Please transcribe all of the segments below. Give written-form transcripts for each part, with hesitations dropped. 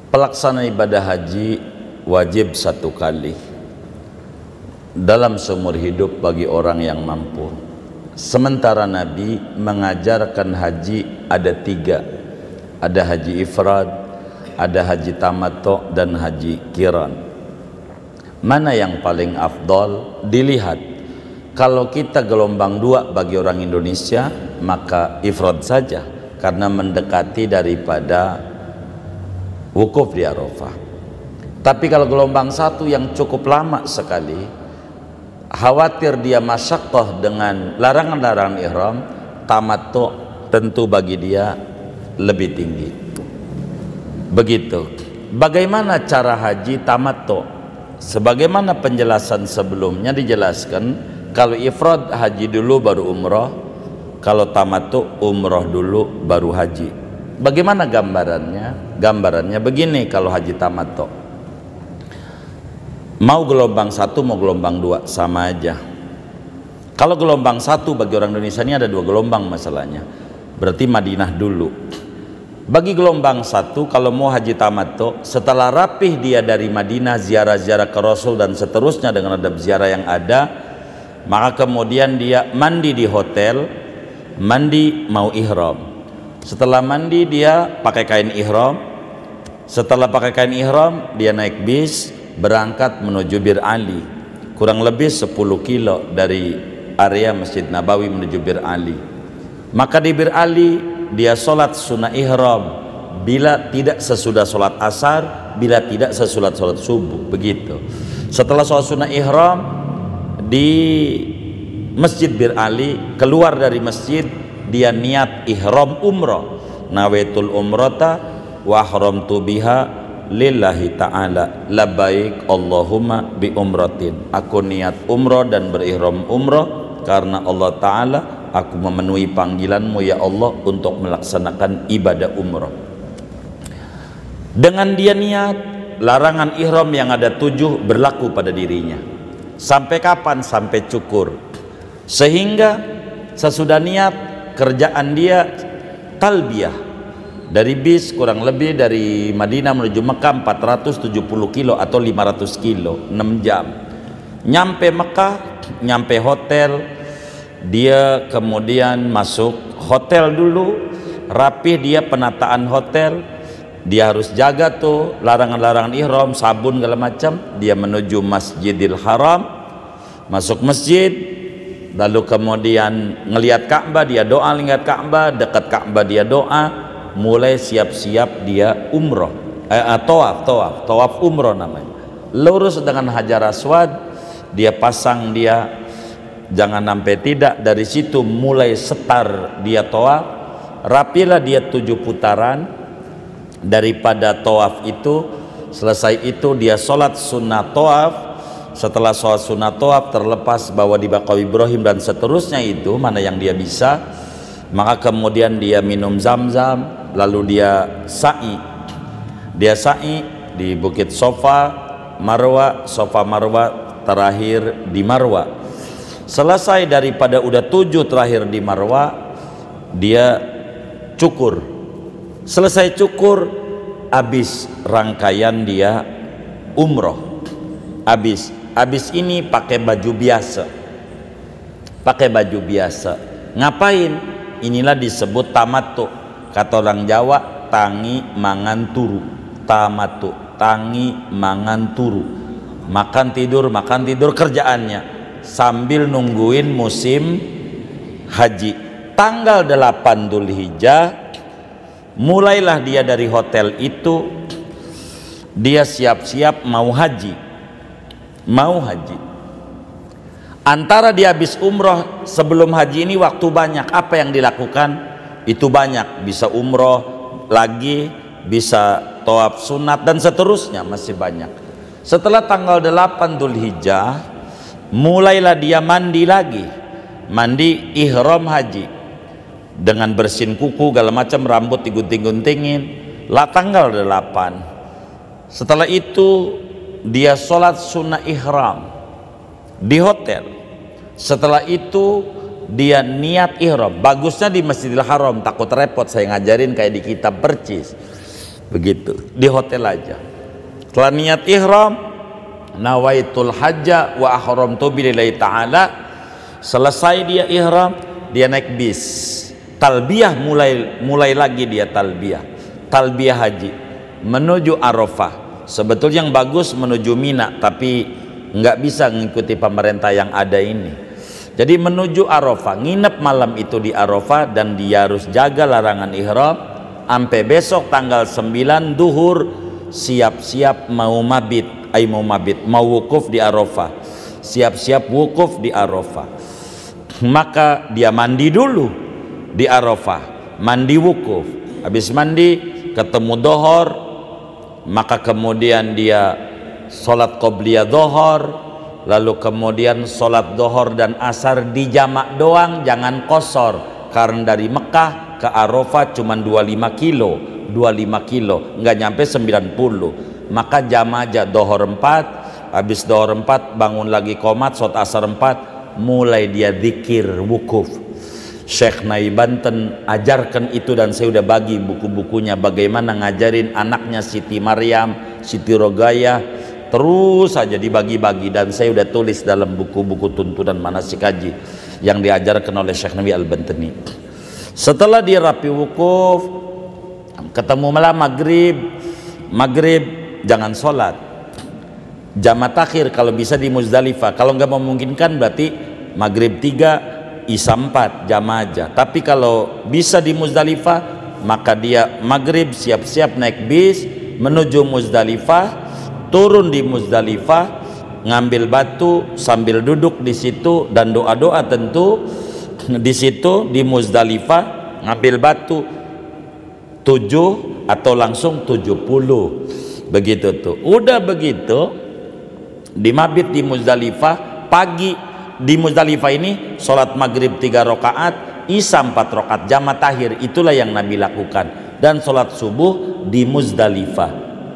Pelaksana ibadah haji wajib satu kali dalam seumur hidup bagi orang yang mampu. Sementara Nabi mengajarkan haji ada tiga. Ada haji ifrad, ada haji tamattu, dan haji qiran. Mana yang paling afdol? Dilihat. Kalau kita gelombang dua bagi orang Indonesia, maka ifrad saja, karena mendekati daripada wukuf di Arafah. Tapi kalau gelombang satu yang cukup lama sekali, khawatir dia masyaqqah dengan larangan-larangan ihram, tamattu tentu bagi dia lebih tinggi. Begitu. Bagaimana cara haji tamattu? Sebagaimana penjelasan sebelumnya dijelaskan, kalau ifrad haji dulu baru umroh, kalau tamattu umroh dulu baru haji. Bagaimana gambarannya? Gambarannya begini kalau haji tamattu. Mau gelombang satu mau gelombang dua sama aja. Kalau gelombang satu bagi orang Indonesia ini ada dua gelombang masalahnya, berarti Madinah dulu. Bagi gelombang satu kalau mau haji tamattu, setelah rapih dia dari Madinah, ziarah-ziarah ke Rasul dan seterusnya dengan adab ziarah yang ada, maka kemudian dia mandi di hotel, mandi mau ihram. Setelah mandi dia pakai kain ihram. Setelah pakai kain ihram dia naik bis berangkat menuju Bir Ali, kurang lebih 10 kilo dari area Masjid Nabawi menuju Bir Ali. Maka di Bir Ali dia sholat sunnah ihram, bila tidak sesudah sholat asar, bila tidak sesudah sholat subuh. Begitu. Setelah sholat sunnah ihram di Masjid Bir Ali, keluar dari masjid dia niat ihram umrah, nawaitul umrata wa haramtu biha lillahi ta'ala labbaik Allahumma bi umratin. Aku niat umrah dan berihram umrah karena Allah Ta'ala, aku memenuhi panggilanmu ya Allah untuk melaksanakan ibadah umrah. Dengan dia niat, larangan ihram yang ada 7 berlaku pada dirinya. Sampai kapan? Sampai cukur. Sehingga sesudah niat, kerjaan dia talbiyah. Dari bis kurang lebih dari Madinah menuju Mekah 470 kilo atau 500 kilo, 6 jam. Nyampe Mekah, nyampe hotel, dia kemudian masuk hotel dulu, rapih dia penataan hotel, dia harus jaga tuh larangan-larangan ihram, sabun segala macam. Dia menuju Masjidil Haram, masuk masjid, lalu kemudian ngelihat Ka'bah, dia doa ngelihat Ka'bah, dekat Ka'bah dia doa, mulai siap-siap dia umroh, tawaf umroh namanya. Lurus dengan Hajar Aswad, dia pasang dia, jangan sampai tidak, dari situ mulai setar dia tawaf, rapilah dia 7 putaran. Daripada tawaf itu, selesai itu dia sholat sunnah tawaf. Setelah sholat sunnah tawaf, terlepas bahwa di Maqam Ibrahim dan seterusnya itu mana yang dia bisa, maka kemudian dia minum zam-zam, lalu dia sa'i. Dia sa'i di Bukit Sofa Marwa, Sofa Marwa, terakhir di Marwa. Selesai daripada udah 7 terakhir di Marwa, dia cukur. Selesai cukur, habis rangkaian dia umroh. Habis ini pakai baju biasa. Pakai baju biasa. Ngapain? Inilah disebut tamattu. Kata orang Jawa, tangi mangan turu. Tamattu, tangi mangan turu. Makan tidur kerjaannya sambil nungguin musim haji. Tanggal 8 Dzulhijjah mulailah dia dari hotel itu, dia siap-siap mau haji. Antara dia habis umroh sebelum haji ini waktu banyak. Apa yang dilakukan? Itu banyak. Bisa umroh lagi, bisa tawaf sunat dan seterusnya, masih banyak. Setelah tanggal 8 Dzulhijjah mulailah dia mandi lagi, mandi ihram haji dengan bersihin kuku segala macam, rambut digunting-guntingin. Lah tanggal 8. Setelah itu dia sholat sunnah ihram di hotel. Setelah itu dia niat ihram. Bagusnya di Masjidil Haram, takut repot saya ngajarin kayak di kitab percis. begitu, di hotel aja. Setelah niat ihram, nawaitul hajja wa ahramtu billahi ta'ala, selesai dia ihram, dia naik bis, talbiyah, mulai lagi dia talbiyah haji menuju Arafah. Sebetulnya yang bagus menuju Mina, tapi nggak bisa mengikuti pemerintah yang ada ini. Jadi menuju Arafah, nginep malam itu di Arafah, dan dia harus jaga larangan ihram sampai besok tanggal 9 duhur, siap-siap mau wukuf di Arafah, siap-siap wukuf di Arafah. Maka dia mandi dulu di Arafah, mandi wukuf. Habis mandi ketemu dohor, maka kemudian dia sholat qobliyah dohor, lalu kemudian sholat dohor dan asar di jamak doang, jangan qasar, karena dari Mekah ke Arafah cuma 25 kilo, nggak nyampe 90. Maka jamak aja dohor 4, habis dohor 4 bangun lagi qomat, sholat asar 4, mulai dia zikir wukuf. Syekh Nai Banten ajarkan itu, dan saya udah bagi buku-bukunya bagaimana ngajarin anaknya Siti Maryam, Siti Rogayah, terus saja dibagi-bagi, dan saya udah tulis dalam buku-buku tuntunan manasik haji yang diajarkan oleh Syekh Nabi Al-Bantani. Setelah dia rapi wukuf, ketemu malam maghrib jangan sholat, jamaah takhir kalau bisa di Muzdalifah. Kalau nggak memungkinkan berarti maghrib 3 Isya 4 jamaah aja. Tapi kalau bisa di Muzdalifah, maka dia maghrib siap-siap naik bis menuju Muzdalifah, turun di Muzdalifah, ngambil batu sambil duduk di situ dan doa-doa tentu di situ di Muzdalifah, ngambil batu 7 atau langsung 70, begitu tuh. Udah begitu di mabit di Muzdalifah, pagi di Muzdalifah ini sholat maghrib 3 rakaat, isya 4 rakaat, jamaah tahir, itulah yang Nabi lakukan. Dan sholat subuh di Muzdalifah,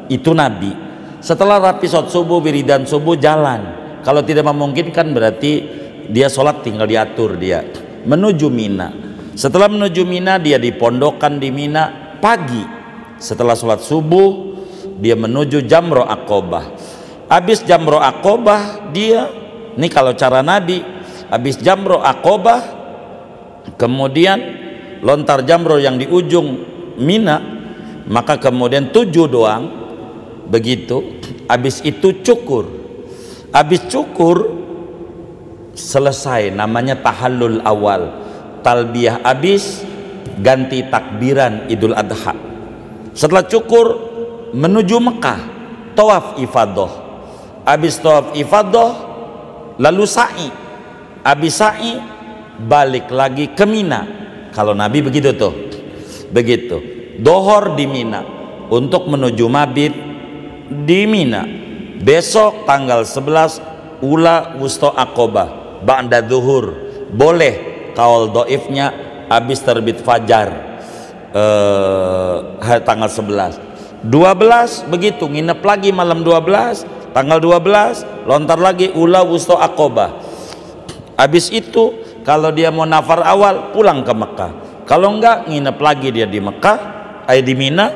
itu Nabi. Setelah rapi sholat subuh, wiridan subuh, jalan. Kalau tidak memungkinkan berarti dia sholat tinggal diatur dia menuju Mina. Setelah menuju Mina, dia dipondokan di Mina pagi. Setelah sholat subuh, dia menuju Jamroh Aqobah. Habis Jamroh Aqobah, dia, ini kalau cara Nabi, habis Jamroh Aqobah, kemudian lontar jamroh yang di ujung Mina, maka kemudian 7 doang, begitu. Habis itu cukur. Habis cukur selesai, namanya tahallul awal. Talbiyah habis, ganti takbiran Idul Adha. Setelah cukur menuju Mekah, tawaf ifadah. Habis tawaf ifadah lalu sa'i. Habis sa'i balik lagi ke Mina. Kalau Nabi begitu tuh, begitu. Dohor di Mina untuk menuju mabit di Mina. Besok tanggal 11 ula wusta Aqobah ba'da zuhur, boleh kaul doifnya habis terbit fajar tanggal 11. 12 begitu, nginep lagi malam 12, tanggal 12 lontar lagi ula wusta Aqobah. Habis itu kalau dia mau nafar awal pulang ke Mekah, kalau enggak nginep lagi dia di Mekah, di Mina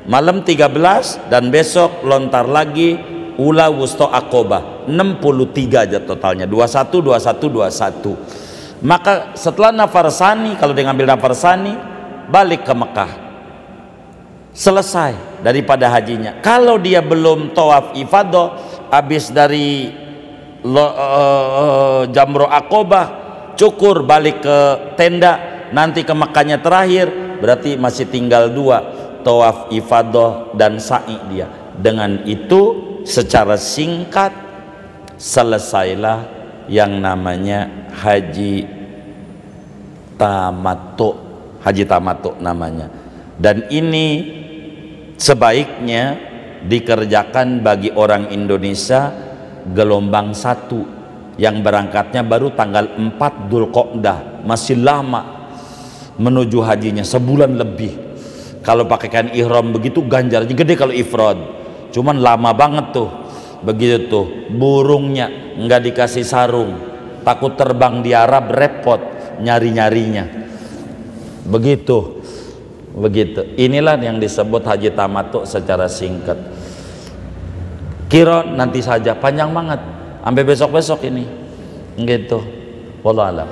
malam 13, dan besok lontar lagi ula wusta Aqobah. 63 aja totalnya, 21 21 21. Maka setelah nafar sani, kalau dia ngambil nafar sani, balik ke Mekah, selesai daripada hajinya. Kalau dia belum tawaf ifadah, habis dari Jamroh Aqobah, cukur balik ke tenda, nanti ke Mekahnya terakhir, berarti masih tinggal 2, tawaf ifadah dan sa'i dia. Dengan itu secara singkat selesailah yang namanya haji tamattu. Haji tamattu namanya. Dan ini sebaiknya dikerjakan bagi orang Indonesia gelombang 1 yang berangkatnya baru tanggal 4 Dzulqa'dah, masih lama menuju hajinya, sebulan lebih. Kalau pakaikan ihram begitu ganjarnya gede kalau ifrad, cuman lama banget tuh. Begitu tuh, burungnya nggak dikasih sarung, takut terbang di Arab repot nyari-nyarinya. Begitu Begitu. Inilah yang disebut haji tamattu secara singkat. Kira nanti saja, panjang banget sampai besok-besok ini. Gitu. Wallahu a'lam.